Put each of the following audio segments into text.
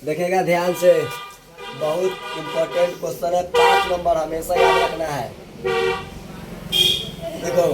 देखेगा ध्यान से, बहुत इम्पोर्टेंट क्वेश्चन है। 5 नंबर हमेशा याद रखना है। देखो,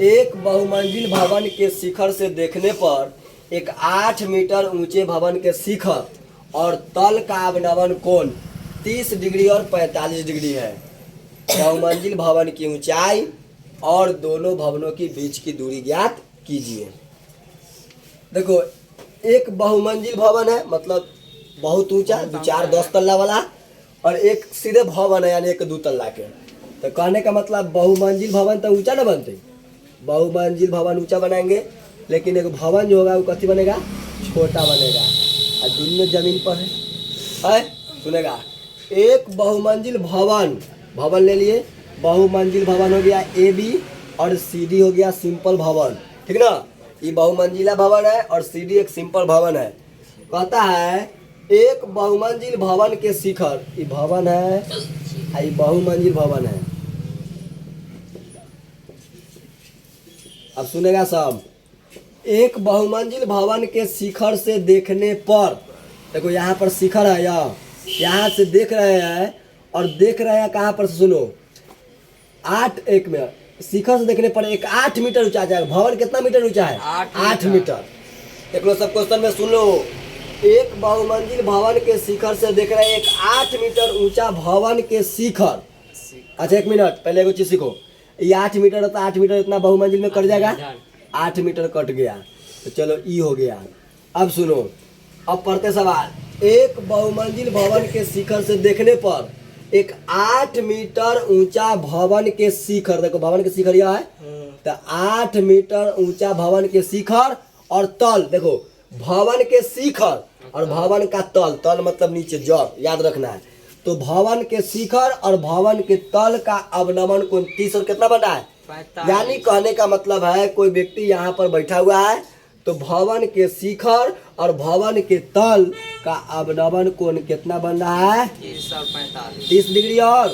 एक बहुमंजिल भवन के शिखर से देखने पर एक 8 मीटर ऊंचे भवन के शिखर और तल का अवनमन कोण 30 डिग्री और 45 डिग्री है। बहुमंजिल भवन की ऊंचाई और दोनों भवनों के बीच की दूरी ज्ञात कीजिए। देखो, एक बहुमंजिल भवन है, मतलब बहुत ऊंचा, 2-4-10 तल्ला वाला, और एक सीधे भवन है यानी एक 2 तल्ला के। तो कहने का मतलब बहुमंजिल भवन तो ऊंचा ना बनते, बहुमंजिल भवन ऊंचा बनाएंगे, लेकिन एक भवन जो होगा वो कैसी बनेगा, छोटा बनेगा, और दोनों जमीन पर है। सुनेगा, एक बहुमंजिल भवन ले लिए, बहुमंजिल भवन हो गया AB और CD हो गया सिंपल भवन, ठीक ना। ये बहुमंजिला भवन है और CD एक सिंपल भवन है। कहता है एक बहुमंजिल भवन के शिखर, ये भवन है, ये बहुमंजिल भवन है। अब सुनेगा सब, एक बहुमंजिल भवन के शिखर से देखने पर, देखो यहाँ पर शिखर है, यहाँ से देख रहे हैं, और देख रहे हैं कहाँ पर, सुनो, 8 में शिखर से देखने पर एक 8 मीटर ऊंचा जाएगा। भवन कितना मीटर ऊंचा है? 8 मीटर। देख लो सब क्वेश्चन में सुन लो, एक बहुमंजिल भवन के शिखर से देख रहे हैं एक 8 मीटर ऊंचा भवन के शिखर। अच्छा 1 मिनट, पहले एगो चीज सीखो, ये 8 मीटर होता है, 8 मीटर इतना बहुमंजिल में कट जाएगा, 8 मीटर कट गया, तो चलो ई हो गया। अब सुनो, अब पढ़ते सवाल। एक बहुमंजिल भवन के शिखर से देखने पर एक 8 मीटर ऊंचा भवन के शिखर, देखो भवन के शिखर यह है, तो 8 मीटर ऊंचा भवन के शिखर और तल, देखो भवन के शिखर और भवन का तल, तल मतलब नीचे, जड़ याद रखना है। तो भवन के शिखर और भवन के तल का अवनमन कोण 30 और कितना बना है, यानी कहने का मतलब है कोई व्यक्ति यहाँ पर बैठा हुआ है, तो भवन के शिखर और भवन के तल का अवनमन कोण कितना बन रहा है, 30 डिग्री और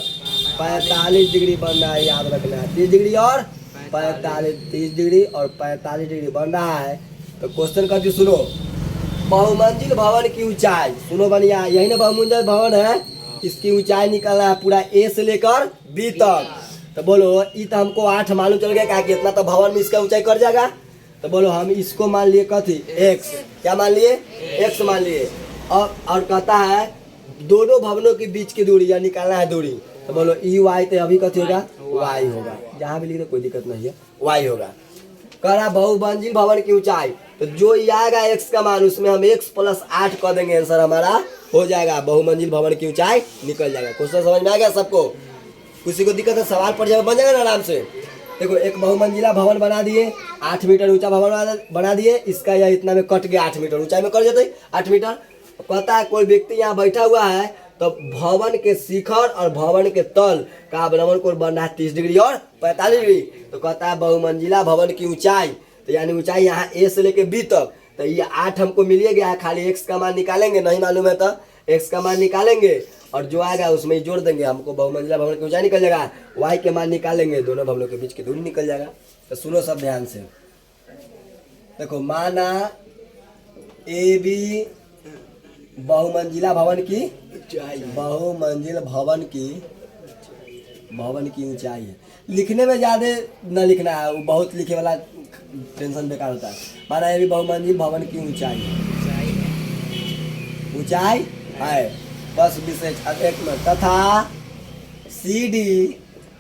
45 डिग्री बन रहा है, याद रखना है। 30 डिग्री और 45, 30 डिग्री और 45 डिग्री बन रहा है। तो क्वेश्चन का जो सुनो, बहुमंजिल भवन की ऊंचाई, सुनो बढ़िया, यही ना बहुमंजिल भवन है, इसकी ऊंचाई निकालना है पूरा A से लेकर B तक। तो बोलो, ये तो हमको 8 मालूम चल गया, क्या कि इतना तो भवन में इसका ऊंचाई कर जाएगा। तो बोलो हम इसको मान लिए कथी, X, क्या मान लिए, X मान लिए। और कहता है दोनों भवनों के बीच की दूरी या निकालना है दूरी, तो बोलो EY, तो अभी कथी होगा, Y होगा, जहाँ भी लिखे कोई दिक्कत नहीं है, Y होगा। कह रहा बहुमंजिल भवन की ऊंचाई, तो जो ये आएगा X का मान, उसमें हम X + 8 कर देंगे, आंसर हमारा हो जाएगा, बहुमंजिल भवन की ऊंचाई निकल जाएगा। क्वेश्चन समझ में आ गया सबको? किसी को दिक्कत है, सवाल पढ़ जाए, बन जाएगा ना आराम से। देखो, एक बहुमंजिला भवन बना दिए, 8 मीटर ऊंचा भवन बना दिए, इसका यह इतना में कट गया, 8 मीटर ऊंचाई में कर जाते 8 मीटर। कहता है कोई व्यक्ति यहाँ बैठा हुआ है, तो भवन के शिखर और भवन के तल का अवनमन कोण बन रहा है 30 डिग्री और 45 डिग्री। तो कहता है बहुमंजिला भवन की ऊंचाई, तो यानी ऊंचाई यहाँ A से लेके B तक, तो ये 8 हमको मिल गया है, खाली X का मान निकालेंगे, नहीं मालूम है तो X का मान निकालेंगे, और जो आएगा उसमें जोड़ देंगे, हमको बहुमंजिला भवन की ऊंचाई निकल जाएगा, Y के मान निकालेंगे, दोनों भवनों के बीच की दूरी निकल जाएगा। तो सुनो सब ध्यान से, देखो माना AB बहुमंजिला भवन की, बहुमंजिल भवन की ऊंचाई है। लिखने में ज्यादा न लिखना है, वो बहुत लिखे वाला टेंशन बेकार होता है। माना ये भी बहुमंजिल भवन की ऊंचाई है, बस विशेष। एक मिनट, तथा CD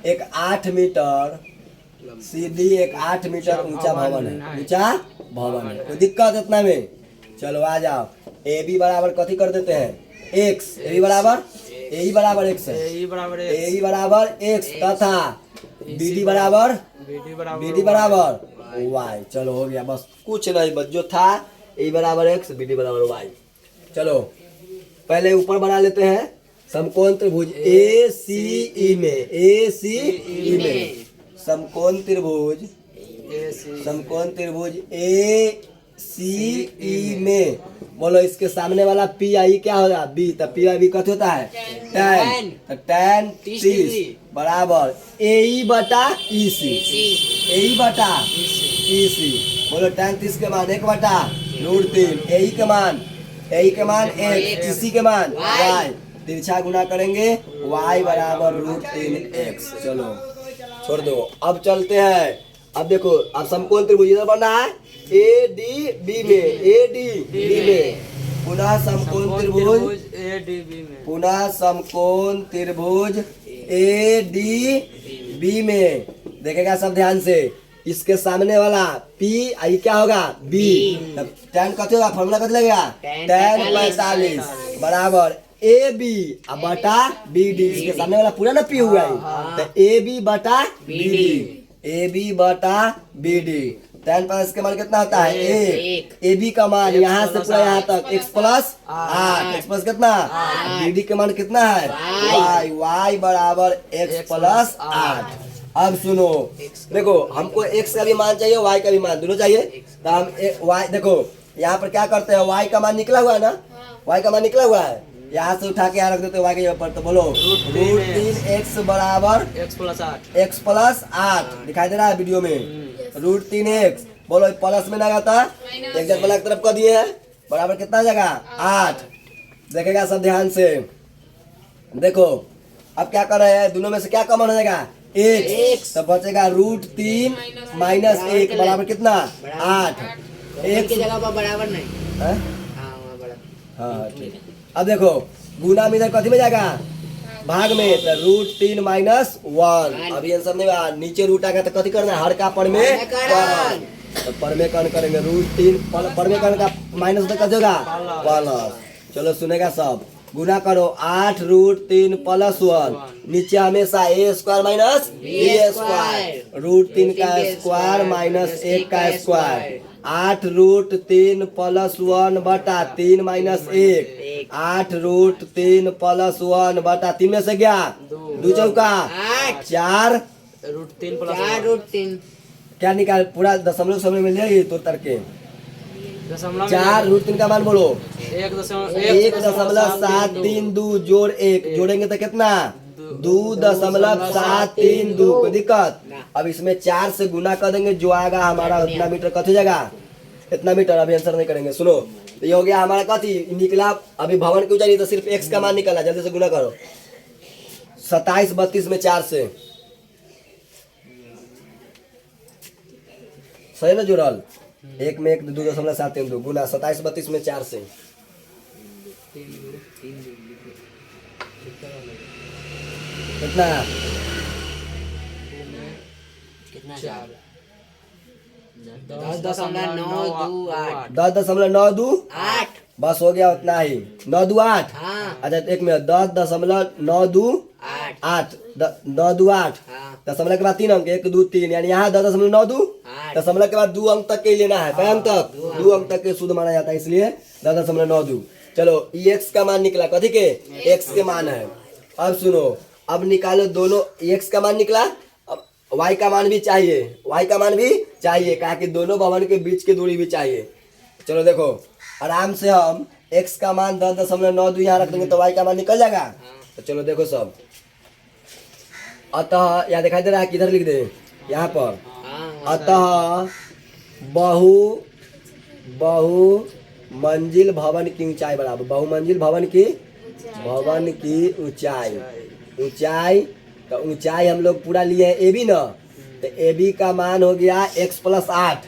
एक 8 मीटर, CD एक 8 मीटर ऊंचा भवन है, ऊंचा भवन है। कोई दिक्कत इतना में? चलो आ जाओ, AB बराबर कथी कर देते हैं, X, AB बराबर AE बराबर X है, AE बराबर X, तथा BD बराबर Y। चलो हो गया, बस कुछ नहीं, बस जो था AE बराबर X, BD बराबर Y। चलो पहले ऊपर बना लेते हैं, समकोण त्रिभुज ACE में, समकोण त्रिभुज ACE में, बोलो इसके सामने वाला PI क्या होगा, B, तो PIB कथी होता है, tan, तो tan 30 बराबर AE बटा EC, बोलो tan 30 के मान 1/√3, AE के मान ए के मान x, इसी के मान y, तिरछा गुना करेंगे y बराबर √3x। चलो छोड़ दो, अब चलते हैं। अब देखो, अब समकोण त्रिभुज इधर बन रहा है ए डी बी में, ए डी बी में, पुनः समकोण त्रिभुज ए डी बी में, पुनः समकोण त्रिभुज ए डी बी में। देखेगा सब ध्यान से, इसके सामने वाला P आई क्या होगा B, tan कते होगा, फॉर्मूला कते लगेगा tan 45 बराबर AB अब बटा BD। इसके सामने वाला पूरा ना P हुआ है, तो AB बटा BD, AB बटा BD। tan 45 के मान कितना होता है 1, AB का मान यहाँ से पूरा यहाँ तक x प्लस 8, x प्लस कितना, BD के मान कितना है y, y बराबर x प्लस 8। अब सुनो, देखो हमको x का भी मान चाहिए, y का भी मान, दोनों चाहिए। तो हम y देखो यहाँ पर क्या करते हैं, y का मान निकला हुआ है ना, y का मान निकला हुआ है, यहाँ से उठा के यहाँ रख देते हैं y के जगह पर। तो बोलो √3x बराबर x प्लस 8 दिखाई दे रहा है वीडियो में, √3x। बोलो प्लस में ना आता, एक जगह अलग तरफ कर दिए है, बराबर कितना जगह 8। देखेगा सब ध्यान से, देखो अब क्या कर रहे हैं, दोनों में से क्या कॉमन हो जाएगा x, तो बचेगा √3 माइनस 1 बराबर कितना 8। एक की जगह पर बराबर नहीं, हाँ बराबर। ठीक है। अब देखो गुना में इधर कथी में जाएगा भाग में, तो √3 माइनस 1। अभी आंसर नहीं हुआ, नीचे रूट आएगा तो कथी करना है, हर का पर में करण, तो पर में कर्ण करेंगे, √3 पर में कर्ण का माइनस तो कथी होगा प्लस। चलो सुनेगा सब, गुना करो 8 √3 प्लस 1, नीचे हमेशा a square minus b square, √3 का स्क्वायर माइनस 1 का स्क्वायर, 8 √3 प्लस 1 बटा 3 माइनस 1, 8 √3 प्लस 1 बटा 3 में से क्या 2 चौका 4 √3 क्या निकाल, पूरा दशमलव समय में ले तो तरके 4 √3 का मान बोलो 1.732 जोड़ 1 जोड़ेंगे तो कितना 2.732। कोई दिक्कत, अब इसमें 4 से गुना कर देंगे, जो आएगा हमारा उतना मीटर कथी जगह इतना मीटर। अभी आंसर नहीं करेंगे, सुनो तो ये हो गया हमारा कथी निकला। अभी भवन की ऊंचाई तो सिर्फ x का मान निकला, जल्दी से गुना करो 27 32 में 4 से, सही ना जुड़ल, 1 में 1 2.732 गुना 27 32 में 4 से, कितना कितना 10.928 10.928 बस हो गया उतना ही, 9 2 8। हाँ। अच्छा एक में 10.928 928 दशमलव के बाद 3 अंक 1 2 3, यानी यहाँ 10.92 दशमलव के बाद 2 अंक तक के लेना है, कई अंक तक 2 अंक तक के शुद्ध माना जाता है, इसलिए 10.92। चलो x का मान निकला, कथी के x के मान है। अब सुनो, अब निकालो दोनों, x का मान निकला, अब y का मान भी चाहिए, y का मान भी चाहिए, कहा कि दोनों भवन के बीच की दूरी भी चाहिए। चलो देखो आराम से हम x का मान 10.92 यहाँ रख देंगे तो y का मान निकल जाएगा। तो चलो देखो सब, अतः यहाँ दिखाई दे रहा है, किधर लिख दे यहाँ पर, अतः बहु मंजिल भवन की ऊंचाई बराबर, बहुमंजिल भवन की ऊंचाई, तो ऊंचाई हम लोग पूरा लिए हैं AB ना, तो AB का मान हो गया x प्लस 8,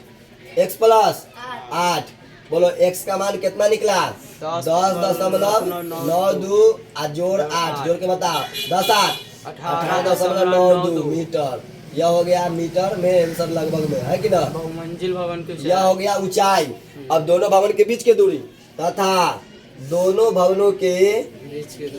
x प्लस 8। बोलो x का मान कितना निकला 10.92 जोड़ 8 जोड़ के बताओ 10 8 18.92 मीटर। यह हो गया मीटर में आंसर लगभग में, है कि ना, बहुमंजिल भवन की यह हो गया ऊंचाई। अब दोनों भवन के बीच की दूरी तथा दोनों भवनों के बीच की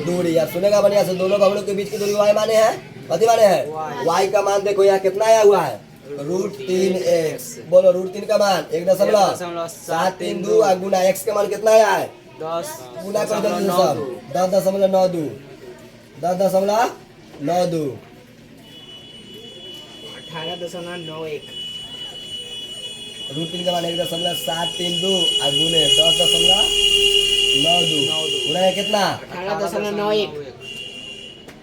दूरी अब सुनेगा बढ़िया से, दोनों भवनों के बीच की दूरी y माने है, कथी माने है y का मान देखो यहाँ कितना आया हुआ है √3x। बोलो √3 का मान 1.732 और गुना x का मान कितना आया है 10 गुना कर दो सब 10.92 10.92 18.91 √3 का मान 1.732 और गुने 10.92 गुना है कितना 18.91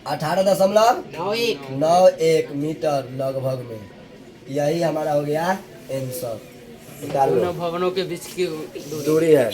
18.91 मीटर लगभग में। यही हमारा हो गया आंसर। निकाल लो। दोनों भवनों के बीच की दूरी दूरी है